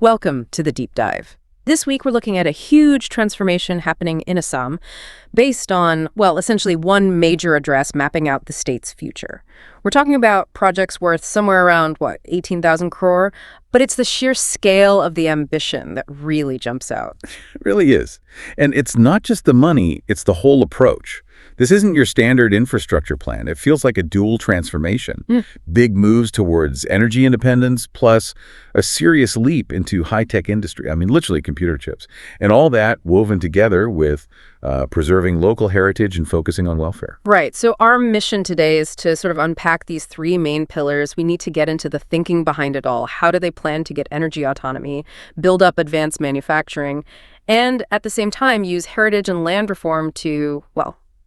Welcome to the Deep Dive. This week, we're looking at a huge transformation happening in Assam based on, well, essentially one major address mapping out the state's future. We're talking about projects worth somewhere around, 18,000 crore? But it's the sheer scale of the ambition that really jumps out. It really is. And it's not just the money, it's the whole approach. This isn't your standard infrastructure plan. It feels like a dual transformation. Big moves towards energy independence, plus a serious leap into high-tech industry. I mean, literally computer chips. And all that woven together with preserving local heritage and focusing on welfare. Right. So our mission today is to sort of unpack these three main pillars. We need to get into the thinking behind it all. How do they plan to get energy autonomy, build up advanced manufacturing, and at the same time use heritage and land reform to,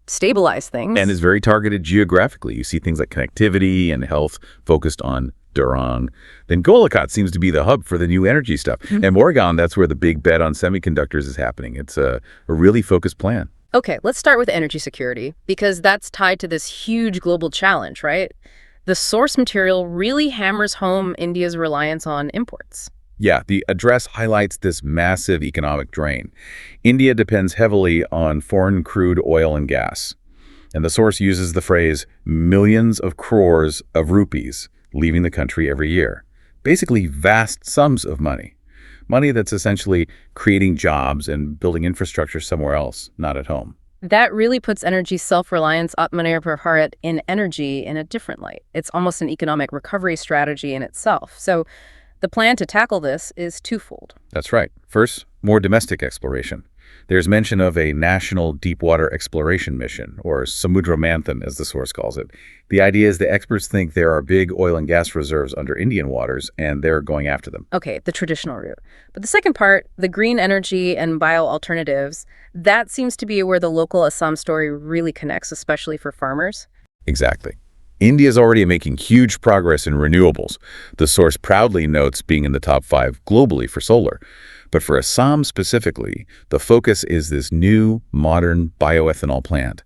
stabilize things. And is very targeted geographically. You see things like connectivity and health focused on Durang. Then Golakot seems to be the hub for the new energy stuff. And Morgan, that's where the big bet on semiconductors is happening. It's a really focused plan. Okay, let's start with energy security, because that's tied to this huge global challenge, right? The source material really hammers home India's reliance on imports. Yeah, the address highlights this massive economic drain. India depends heavily on foreign crude oil and gas. And the source uses the phrase millions of crores of rupees leaving the country every year. Basically vast sums of money. Money that's essentially creating jobs and building infrastructure somewhere else, not at home. That really puts energy self-reliance, Atmanirbhar Bharat, in energy in a different light. It's almost an economic recovery strategy in itself. So the plan to tackle this is twofold. That's right. First, more domestic exploration. There's mention of a national deepwater exploration mission, or Samudra Manthan, as the source calls it. The idea is the experts think there are big oil and gas reserves under Indian waters, and they're going after them. Okay, the traditional route. But the second part, the green energy and bio-alternatives, that seems to be where the local Assam story really connects, especially for farmers. Exactly. India is already making huge progress in renewables. The source proudly notes being in the top 5 globally for solar. But for Assam specifically, the focus is this new, modern bioethanol plant.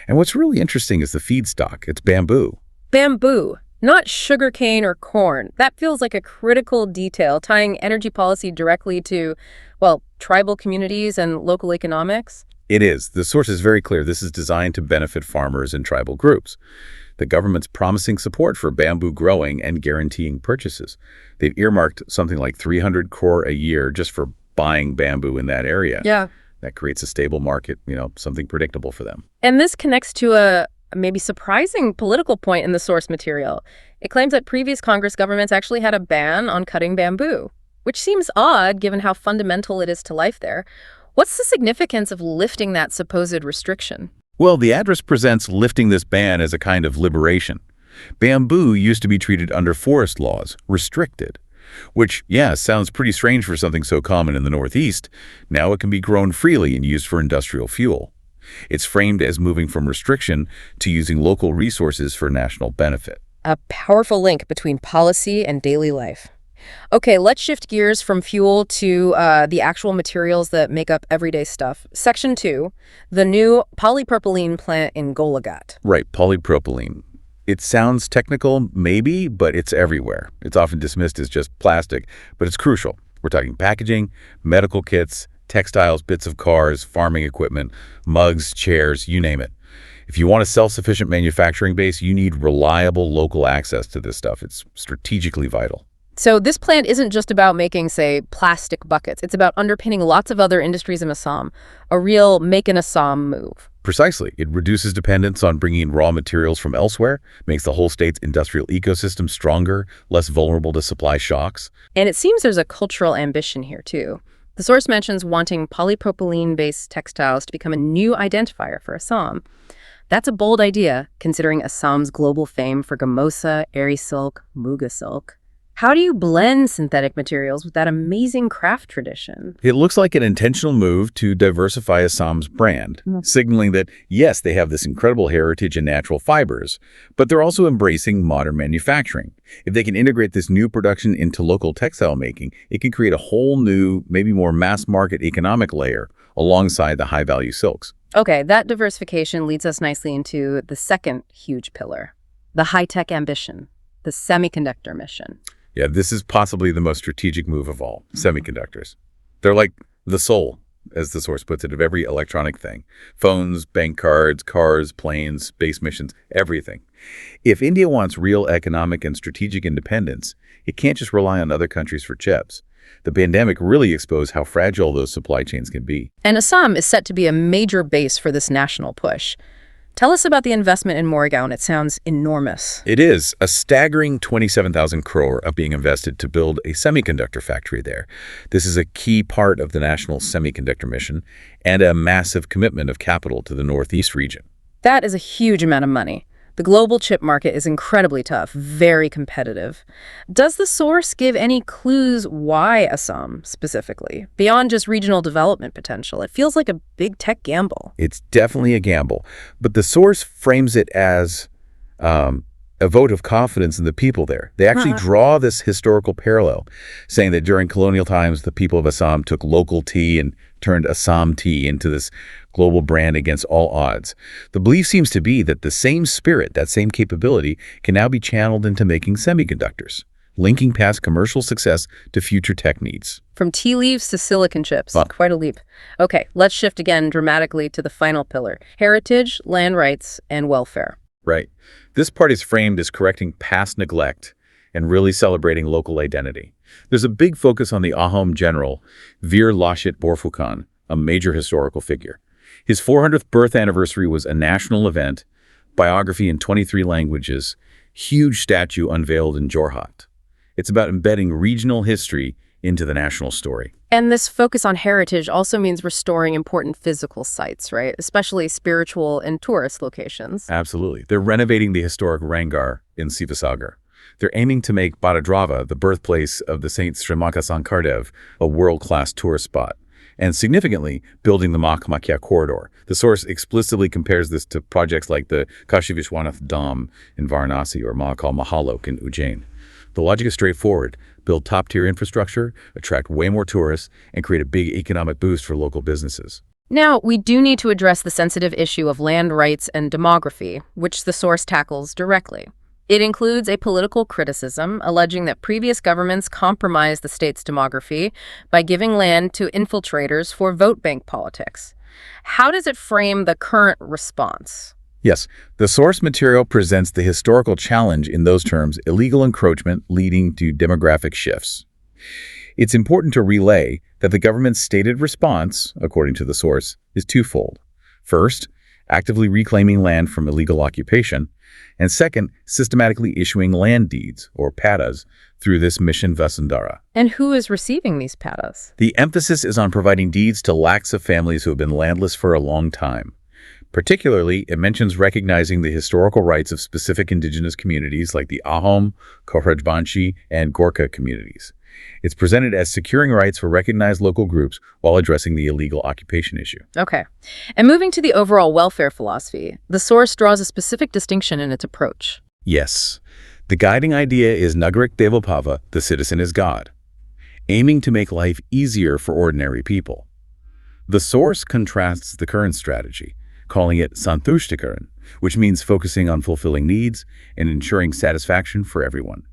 And what's really interesting is the feedstock. It's bamboo. Bamboo, not sugarcane or corn. That feels like a critical detail, tying energy policy directly to, tribal communities and local economics. It is. The source is very clear. This is designed to benefit farmers and tribal groups. The government's promising support for bamboo growing and guaranteeing purchases. They've earmarked something like 300 crore a year just for buying bamboo in that area. Yeah. That creates a stable market, something predictable for them. And this connects to a maybe surprising political point in the source material. It claims that previous Congress governments actually had a ban on cutting bamboo, which seems odd given how fundamental it is to life there. What's the significance of lifting that supposed restriction? Well, the address presents lifting this ban as a kind of liberation. Bamboo used to be treated under forest laws, restricted, which, sounds pretty strange for something so common in the Northeast. Now it can be grown freely and used for industrial fuel. It's framed as moving from restriction to using local resources for national benefit. A powerful link between policy and daily life. Okay, let's shift gears from fuel to the actual materials that make up everyday stuff. Section 2, the new polypropylene plant in Golakot. Right, polypropylene. It sounds technical, maybe, but it's everywhere. It's often dismissed as just plastic, but it's crucial. We're talking packaging, medical kits, textiles, bits of cars, farming equipment, mugs, chairs, you name it. If you want a self-sufficient manufacturing base, you need reliable local access to this stuff. It's strategically vital. So this plant isn't just about making, say, plastic buckets. It's about underpinning lots of other industries in Assam, a real make in Assam move. Precisely. It reduces dependence on bringing in raw materials from elsewhere, makes the whole state's industrial ecosystem stronger, less vulnerable to supply shocks. And it seems there's a cultural ambition here, too. The source mentions wanting polypropylene-based textiles to become a new identifier for Assam. That's a bold idea, considering Assam's global fame for gamosa, eri silk, muga silk. How do you blend synthetic materials with that amazing craft tradition? It looks like an intentional move to diversify Assam's brand, signaling that, yes, they have this incredible heritage and natural fibers, but they're also embracing modern manufacturing. If they can integrate this new production into local textile making, it can create a whole new, maybe more mass-market economic layer alongside the high-value silks. Okay, that diversification leads us nicely into the second huge pillar, the high-tech ambition, the semiconductor mission. Yeah, this is possibly the most strategic move of all, semiconductors. They're like the soul, as the source puts it, of every electronic thing. Phones, bank cards, cars, planes, space missions, everything. If India wants real economic and strategic independence, it can't just rely on other countries for chips. The pandemic really exposed how fragile those supply chains can be. And Assam is set to be a major base for this national push. Tell us about the investment in Morrigan. It sounds enormous. It is a staggering 27,000 crore of being invested to build a semiconductor factory there. This is a key part of the national semiconductor mission and a massive commitment of capital to the Northeast region. That is a huge amount of money. The global chip market is incredibly tough, very competitive. Does the source give any clues why Assam specifically, beyond just regional development potential? It feels like a big tech gamble. It's definitely a gamble, but the source frames it as a vote of confidence in the people there. They actually draw this historical parallel, saying that during colonial times, the people of Assam took local tea and turned Assam tea into this global brand against all odds. The belief seems to be that the same spirit, that same capability, can now be channeled into making semiconductors, linking past commercial success to future tech needs. From tea leaves to silicon chips. Quite a leap. Okay, let's shift again dramatically to the final pillar: heritage, land rights, and welfare. Right. This part is framed as correcting past neglect and really celebrating local identity. There's a big focus on the Ahom general, Veer Lachit Borphukan, a major historical figure. His 400th birth anniversary was a national event, biography in 23 languages, huge statue unveiled in Jorhat. It's about embedding regional history into the national story. And this focus on heritage also means restoring important physical sites, right? Especially spiritual and tourist locations. Absolutely. They're renovating the historic Rangar in Sivasagar. They're aiming to make Badadrava, the birthplace of the Saint Srimaka Sankardev, a world-class tourist spot. And significantly, building the Mahamakya corridor. The source explicitly compares this to projects like the Kashi Vishwanath Dham in Varanasi or Mahakal Mahalok in Ujjain. The logic is straightforward: build top-tier infrastructure, attract way more tourists, and create a big economic boost for local businesses. Now, we do need to address the sensitive issue of land rights and demography, which the source tackles directly. It includes a political criticism alleging that previous governments compromised the state's demography by giving land to infiltrators for vote bank politics. How does it frame the current response? Yes, the source material presents the historical challenge in those terms: illegal encroachment leading to demographic shifts. It's important to relay that the government's stated response, according to the source, is twofold. First, actively reclaiming land from illegal occupation, and second, systematically issuing land deeds, or padas, through this Mission Vasundhara. And who is receiving these padas? The emphasis is on providing deeds to lakhs of families who have been landless for a long time. Particularly, it mentions recognizing the historical rights of specific indigenous communities like the Ahom, Kohrajbanshi, and Gorkha communities. It's presented as securing rights for recognized local groups while addressing the illegal occupation issue. Okay. And moving to the overall welfare philosophy, the source draws a specific distinction in its approach. Yes. The guiding idea is Nagarik Devabhava, the citizen is God, aiming to make life easier for ordinary people. The source contrasts the current strategy, calling it Santushtikaran, which means focusing on fulfilling needs and ensuring satisfaction for everyone.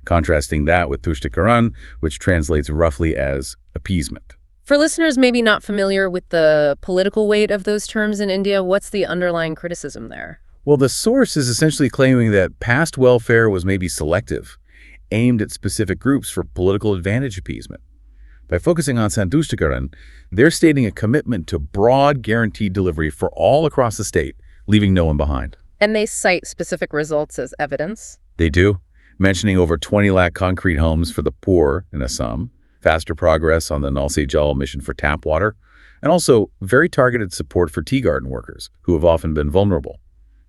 Contrasting that with Tushtikaran, which translates roughly as appeasement. For listeners maybe not familiar with the political weight of those terms in India, what's the underlying criticism there? Well, the source is essentially claiming that past welfare was maybe selective, aimed at specific groups for political advantage appeasement. By focusing on Santushtikaran, they're stating a commitment to broad guaranteed delivery for all across the state, leaving no one behind. And they cite specific results as evidence? They do, mentioning over 20 lakh concrete homes for the poor in Assam, faster progress on the Nal Se Jal mission for tap water, and also very targeted support for tea garden workers who have often been vulnerable,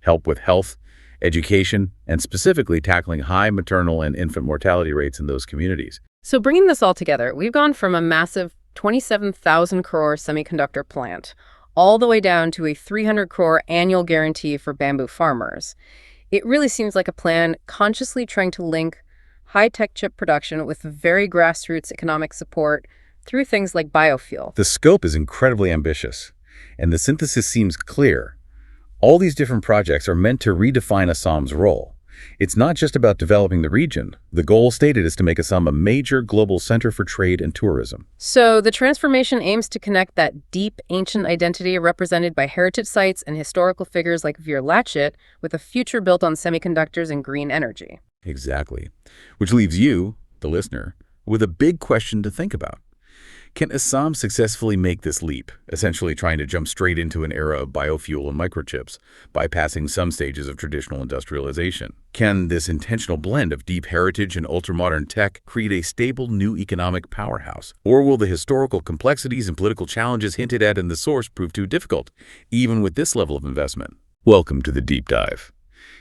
help with health, education, and specifically tackling high maternal and infant mortality rates in those communities. So bringing this all together, we've gone from a massive 27,000 crore semiconductor plant all the way down to a 300 crore annual guarantee for bamboo farmers. It really seems like a plan consciously trying to link high-tech chip production with very grassroots economic support through things like biofuel. The scope is incredibly ambitious, and the synthesis seems clear. All these different projects are meant to redefine Assam's role, It's not just about developing the region. The goal stated is to make Assam a major global center for trade and tourism. So the transformation aims to connect that deep, ancient identity represented by heritage sites and historical figures like Veer Latchit with a future built on semiconductors and green energy. Exactly. Which leaves you, the listener, with a big question to think about. Can Assam successfully make this leap, essentially trying to jump straight into an era of biofuel and microchips, bypassing some stages of traditional industrialization? Can this intentional blend of deep heritage and ultra-modern tech create a stable new economic powerhouse? Or will the historical complexities and political challenges hinted at in the source prove too difficult, even with this level of investment? Welcome to the Deep Dive.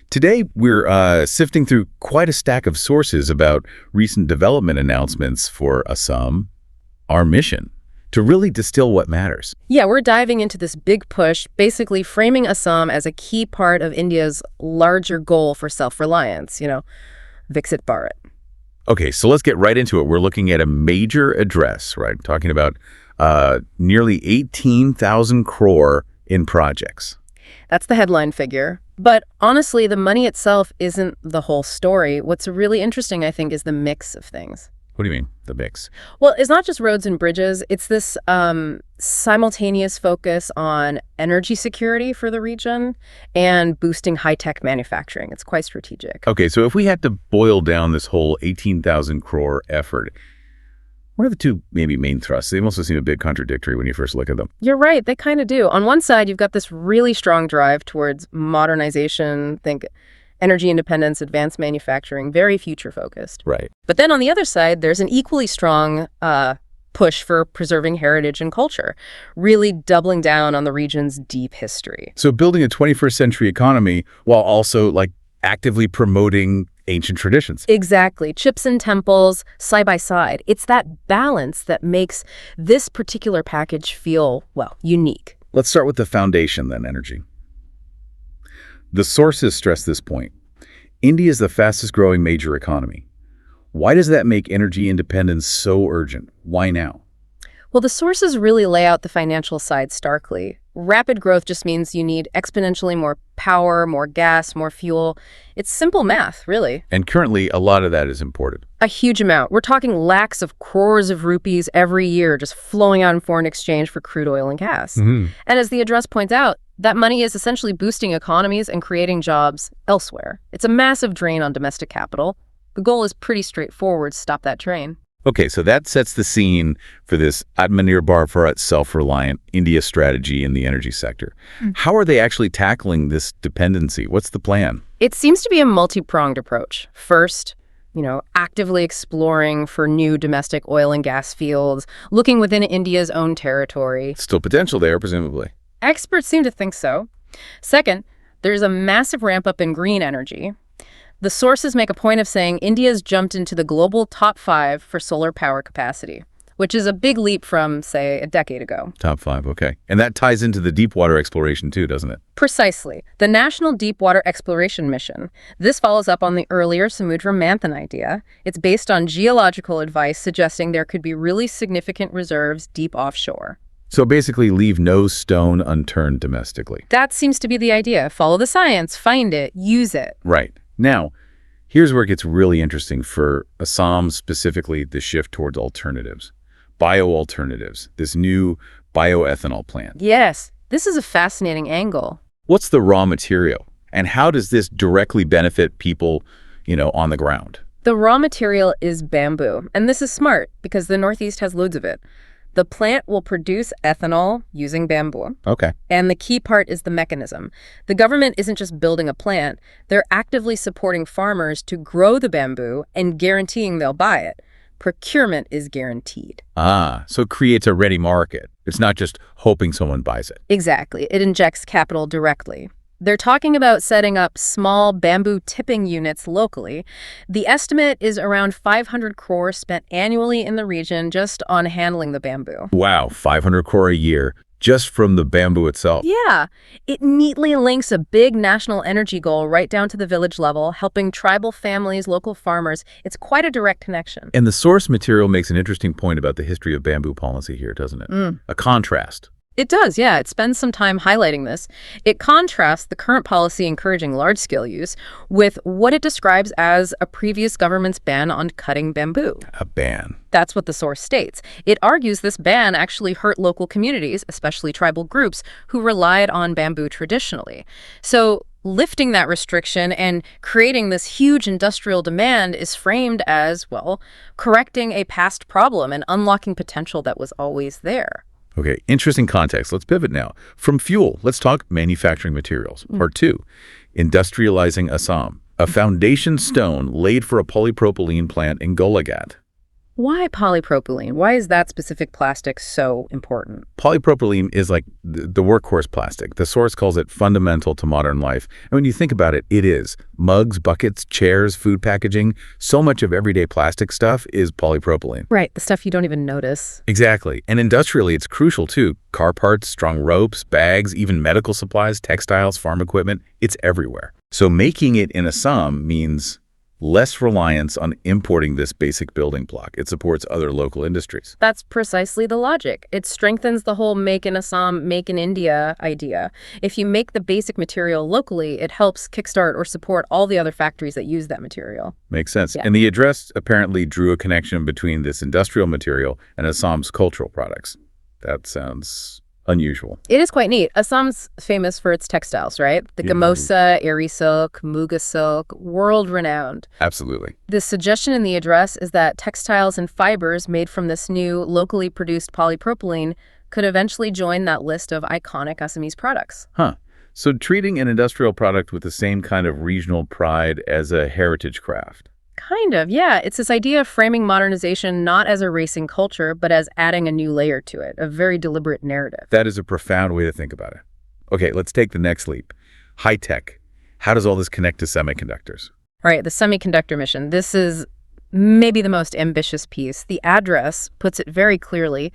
Today, we're sifting through quite a stack of sources about recent development announcements for Assam, our mission, to really distill what matters. Yeah, we're diving into this big push, basically framing Assam as a key part of India's larger goal for self-reliance, Viksit Bharat. Okay, so let's get right into it. We're looking at a major address, right? Talking about nearly 18,000 crore in projects. That's the headline figure. But honestly, the money itself isn't the whole story. What's really interesting, I think, is the mix of things. What do you mean, the mix? Well, it's not just roads and bridges. It's this simultaneous focus on energy security for the region and boosting high-tech manufacturing. It's quite strategic. Okay, so if we had to boil down this whole 18,000 crore effort, what are the two maybe main thrusts? They also seem a bit contradictory when you first look at them. You're right. They kind of do. On one side, you've got this really strong drive towards modernization, think energy independence, advanced manufacturing, very future-focused. Right. But then on the other side, there's an equally strong push for preserving heritage and culture, really doubling down on the region's deep history. So building a 21st century economy while also actively promoting ancient traditions. Exactly. Chips and temples, side by side. It's that balance that makes this particular package feel, unique. Let's start with the foundation then, energy. The sources stress this point. India is the fastest growing major economy. Why does that make energy independence so urgent? Why now? Well, the sources really lay out the financial side starkly. Rapid growth just means you need exponentially more power, more gas, more fuel. It's simple math, really. And currently, a lot of that is imported. A huge amount. We're talking lakhs of crores of rupees every year just flowing out in foreign exchange for crude oil and gas. And as the address points out, that money is essentially boosting economies and creating jobs elsewhere. It's a massive drain on domestic capital. The goal is pretty straightforward: stop that train. Okay, so that sets the scene for this Atmanirbhar Bharat self-reliant India strategy in the energy sector. How are they actually tackling this dependency? What's the plan? It seems to be a multi-pronged approach. First, actively exploring for new domestic oil and gas fields, looking within India's own territory. Still potential there, presumably. Experts seem to think so. Second, there's a massive ramp up in green energy. The sources make a point of saying India's jumped into the global top 5 for solar power capacity, which is a big leap from, say, a decade ago. Top 5, okay. And that ties into the deep water exploration too, doesn't it? Precisely. The National Deepwater Exploration Mission. This follows up on the earlier Samudra Manthan idea. It's based on geological advice suggesting there could be really significant reserves deep offshore. So basically leave no stone unturned domestically. That seems to be the idea. Follow the science, find it, use it. Right. Now, here's where it gets really interesting for Assam, specifically the shift towards alternatives. Bio-alternatives, this new bioethanol plant. Yes, this is a fascinating angle. What's the raw material? And how does this directly benefit people, on the ground? The raw material is bamboo. And this is smart because the Northeast has loads of it. The plant will produce ethanol using bamboo. Okay. And the key part is the mechanism. The government isn't just building a plant. They're actively supporting farmers to grow the bamboo and guaranteeing they'll buy it. Procurement is guaranteed. So it creates a ready market. It's not just hoping someone buys it. Exactly. It injects capital directly. They're talking about setting up small bamboo tipping units locally. The estimate is around 500 crore spent annually in the region just on handling the bamboo. Wow, 500 crore a year just from the bamboo itself. Yeah, it neatly links a big national energy goal right down to the village level, helping tribal families, local farmers. It's quite a direct connection. And the source material makes an interesting point about the history of bamboo policy here, doesn't it? A contrast. It does, yeah. It spends some time highlighting this. It contrasts the current policy encouraging large-scale use with what it describes as a previous government's ban on cutting bamboo. A ban. That's what the source states. It argues this ban actually hurt local communities, especially tribal groups, who relied on bamboo traditionally. So lifting that restriction and creating this huge industrial demand is framed as, well, correcting a past problem and unlocking potential that was always there. Okay, interesting context. Let's pivot now. From fuel, let's talk manufacturing materials. Part 2, industrializing Assam, a foundation stone laid for a polypropylene plant in Golagat. Why polypropylene? Why is that specific plastic so important? Polypropylene is like the workhorse plastic. The source calls it fundamental to modern life. And when you think about it, it is. Mugs, buckets, chairs, food packaging, so much of everyday plastic stuff is polypropylene. Right, the stuff you don't even notice. Exactly. And industrially, it's crucial too. Car parts, strong ropes, bags, even medical supplies, textiles, farm equipment, it's everywhere. So making it in Assam means less reliance on importing this basic building block. It supports other local industries. That's precisely the logic. It strengthens the whole make in Assam, make in India idea. If you make the basic material locally, it helps kickstart or support all the other factories that use that material. Makes sense. Yeah. And the address apparently drew a connection between this industrial material and Assam's cultural products. That sounds unusual. It is quite neat. Assam's famous for its textiles, right? The gamosa, eri silk, muga silk, world-renowned. Absolutely. The suggestion in the address is that textiles and fibers made from this new locally produced polypropylene could eventually join that list of iconic Assamese products. Huh. So treating an industrial product with the same kind of regional pride as a heritage craft. Kind of, yeah. It's this idea of framing modernization not as erasing culture, but as adding a new layer to it, a very deliberate narrative. That is a profound way to think about it. Okay, let's take the next leap. High tech. How does all this connect to semiconductors? All right, the semiconductor mission. This is maybe the most ambitious piece. The address puts it very clearly.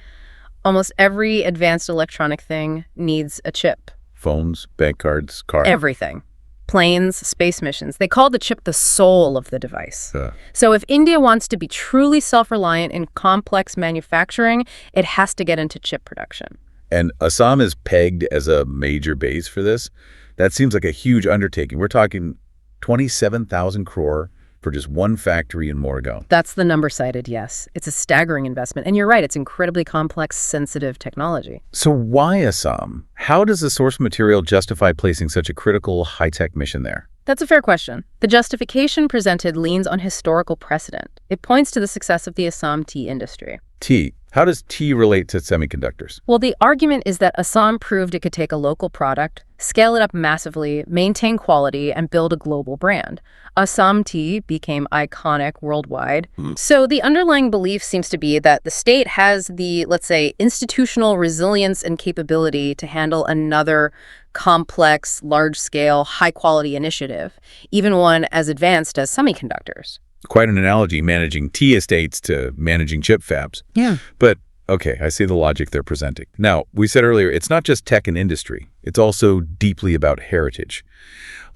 Almost every advanced electronic thing needs a chip. Phones, bank cards, cars. Everything. Planes, space missions. They call the chip the soul of the device. So if India wants to be truly self-reliant in complex manufacturing, it has to get into chip production. And Assam is pegged as a major base for this. That seems like a huge undertaking. We're talking 27,000 crore for just one factory in Morgaon. That's the number cited, yes. It's a staggering investment. And you're right, it's incredibly complex, sensitive technology. So why Assam? How does the source material justify placing such a critical high-tech mission there? That's a fair question. The justification presented leans on historical precedent. It points to the success of the Assam tea industry. Tea. How does tea relate to semiconductors? Well, the argument is that Assam proved it could take a local product, scale it up massively, maintain quality, and build a global brand. Assam tea became iconic worldwide. So the underlying belief seems to be that the state has the, let's say, institutional resilience and capability to handle another complex, large-scale, high-quality initiative, even one as advanced as semiconductors. Quite an analogy, managing tea estates to managing chip fabs. Yeah. But, okay, I see the logic they're presenting. Now, we said earlier, it's not just tech and industry. It's also deeply about heritage.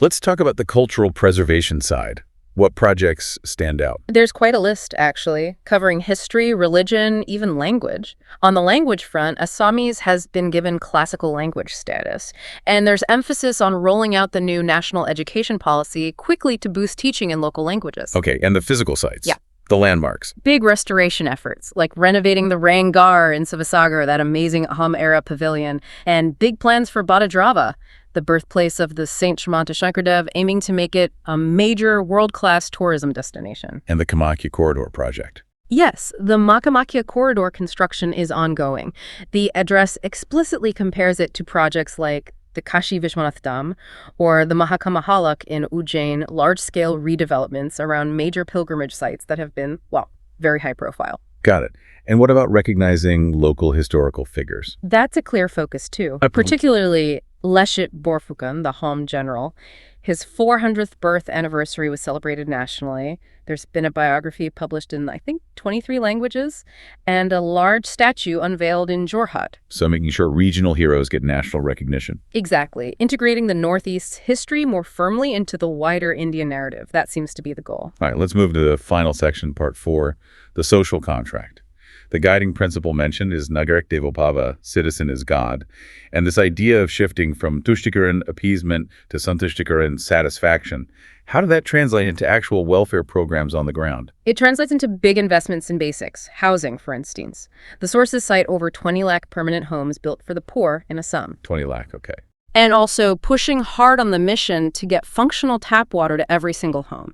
Let's talk about the cultural preservation side. What projects stand out? There's quite a list, actually, covering history, religion, even language. On the language front, Assamese has been given classical language status, and there's emphasis on rolling out the new national education policy quickly to boost teaching in local languages. Okay, and the physical sites? Yeah. The landmarks? Big restoration efforts, like renovating the Rangar in Sivasagar, that amazing Ahom-era pavilion, and big plans for Badadrava, the birthplace of the Saint Shamanta Shankardev, aiming to make it a major world-class tourism destination. And the Kamakya Corridor project. Yes, the Makamakya Corridor construction is ongoing. The address explicitly compares it to projects like the Kashi Vishwanath Dham or the Mahakamahalak in Ujjain, large-scale redevelopments around major pilgrimage sites that have been, well, very high profile. Got it. And what about recognizing local historical figures? That's a clear focus, too, particularly Leshit Borphukan, the Hom general. His 400th birth anniversary was celebrated nationally. There's been a biography published in, I think, 23 languages, and a large statue unveiled in Jorhat. So making sure regional heroes get national recognition. Exactly. Integrating the Northeast's history more firmly into the wider Indian narrative. That seems to be the goal. All right, let's move to the final section, part 4, the social contract. The guiding principle mentioned is Nagarek Devopava, citizen is God. And this idea of shifting from Tushtikaran appeasement to Santushtikaran satisfaction, how did that translate into actual welfare programs on the ground? It translates into big investments in basics, housing, for instance. The sources cite over 20 lakh permanent homes built for the poor in Assam. 20 lakh, okay. And also pushing hard on the mission to get functional tap water to every single home.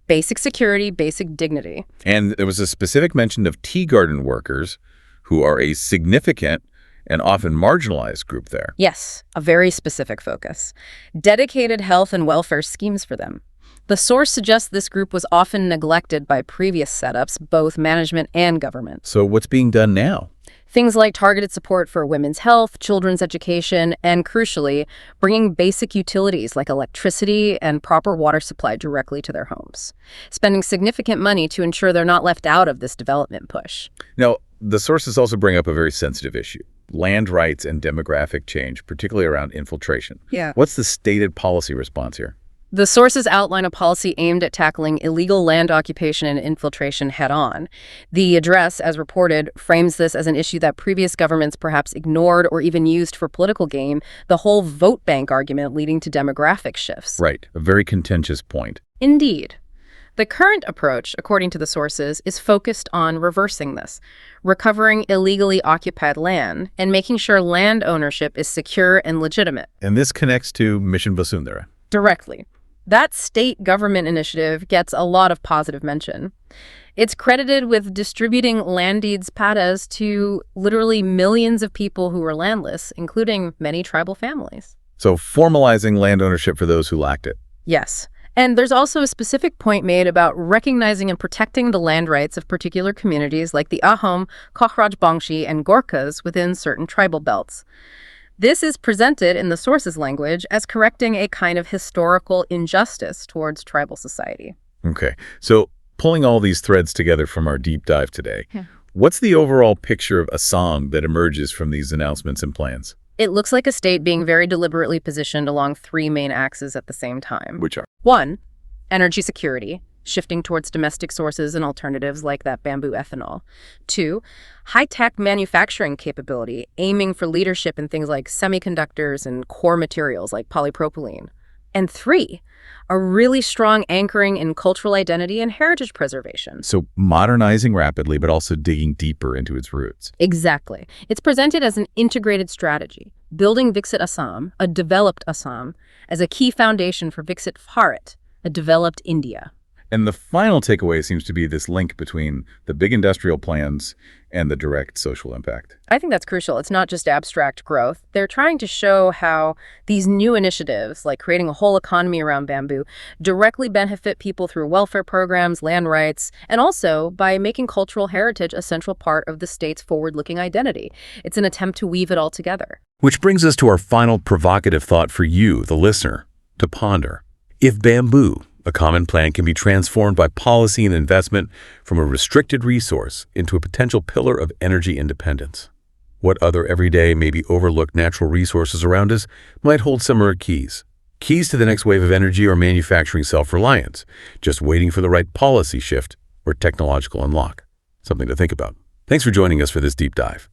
Basic security, basic dignity. And there was a specific mention of tea garden workers who are a significant and often marginalized group there. Yes, a very specific focus. Dedicated health and welfare schemes for them. The source suggests this group was often neglected by previous setups, both management and government. So what's being done now? Things like targeted support for women's health, children's education, and crucially, bringing basic utilities like electricity and proper water supply directly to their homes. Spending significant money to ensure they're not left out of this development push. Now, the sources also bring up a very sensitive issue: land rights and demographic change, particularly around infiltration. Yeah. What's the stated policy response here? The sources outline a policy aimed at tackling illegal land occupation and infiltration head-on. The address, as reported, frames this as an issue that previous governments perhaps ignored or even used for political gain, the whole vote bank argument leading to demographic shifts. Right, a very contentious point. Indeed. The current approach, according to the sources, is focused on reversing this, recovering illegally occupied land, and making sure land ownership is secure and legitimate. And this connects to Mission Vasundhara. Directly. That state government initiative gets a lot of positive mention. It's credited with distributing land deeds patas to literally millions of people who were landless, including many tribal families. So formalizing land ownership for those who lacked it. Yes. And there's also a specific point made about recognizing and protecting the land rights of particular communities like the Ahom, Kochraj Bangshi, and Gorkhas within certain tribal belts. This is presented in the source's language as correcting a kind of historical injustice towards tribal society. Okay, so pulling all these threads together from our deep dive today, what's the overall picture of Assam that emerges from these announcements and plans? It looks like a state being very deliberately positioned along three main axes at the same time. Which are? 1, energy security, shifting towards domestic sources and alternatives like that bamboo ethanol. 2, high-tech manufacturing capability, aiming for leadership in things like semiconductors and core materials like polypropylene. And 3, a really strong anchoring in cultural identity and heritage preservation. So modernizing rapidly, but also digging deeper into its roots. Exactly. It's presented as an integrated strategy, building Viksit Assam, a developed Assam, as a key foundation for Viksit Bharat, a developed India. And the final takeaway seems to be this link between the big industrial plans and the direct social impact. I think that's crucial. It's not just abstract growth. They're trying to show how these new initiatives, like creating a whole economy around bamboo, directly benefit people through welfare programs, land rights, and also by making cultural heritage a central part of the state's forward-looking identity. It's an attempt to weave it all together. Which brings us to our final provocative thought for you, the listener, to ponder. If bamboo, a common plant, can be transformed by policy and investment from a restricted resource into a potential pillar of energy independence, what other everyday, maybe overlooked natural resources around us might hold similar keys? Keys to the next wave of energy or manufacturing self-reliance, just waiting for the right policy shift or technological unlock. Something to think about. Thanks for joining us for this deep dive.